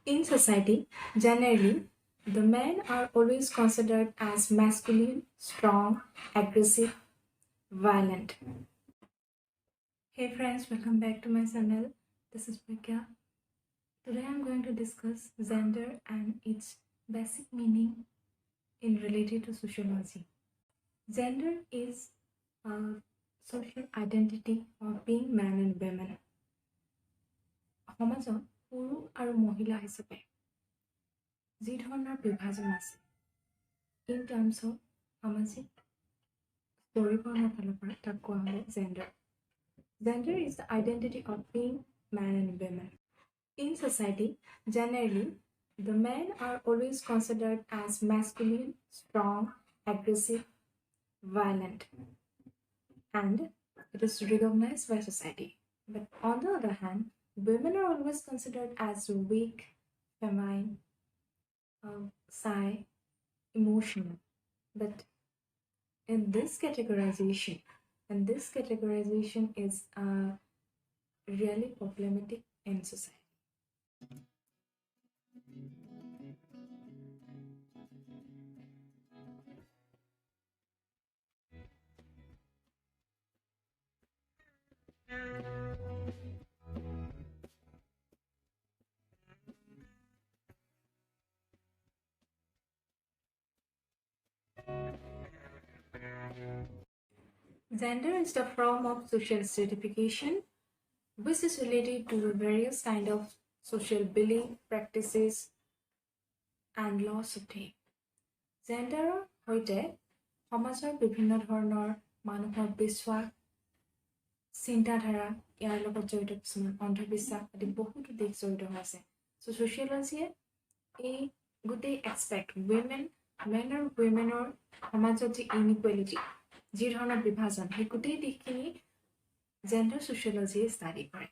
In society, generally, the men are always considered as masculine, strong, aggressive, violent. Hey friends, welcome back to my channel. This is Pragya. Today I'm going to discuss gender and its basic meaning in related to sociology. Gender is a social identity of being man and women. সমাজত পুৰুষ আৰু মহিলা হিচাপে যি ধৰণৰ বিভাজন আছে in terms of সামাজিক পৰিৱৰ্তনৰ ফালৰ পৰা তাক কোৱা হয় gender. Gender is the identity of being man and women. In society, generally, the men are always considered as masculine, strong, aggressive, violent, and it is recognized by society. But on the other hand, women are always considered as weak, feminine, shy, emotional. But in this categorization is really problematic in society. Gender is the form of social stratification which is related to the various kind of social belief, practices, and laws of day. Gender hoite সমাজৰ বিভিন্ন ধৰণৰ মানুহৰ বিশ্বাস চিন্তাধাৰা ইয়াৰ লগত জড়িত কিছুমান অন্ধবিশ্বাস আদি বহুতো দিশ জড়িত হৈ আছে সো সোচিয়োলজিয়ে এই গোটেই এক্সপেক্ট মেন আৰু উইমেনৰ সমাজত যি ইনইকুৱেলিটি যি ধৰণৰ বিভাজন সেই গোটেই দিশখিনি জেণ্ডাৰ সোচিয়োলজিয়ে ষ্টাডি কৰে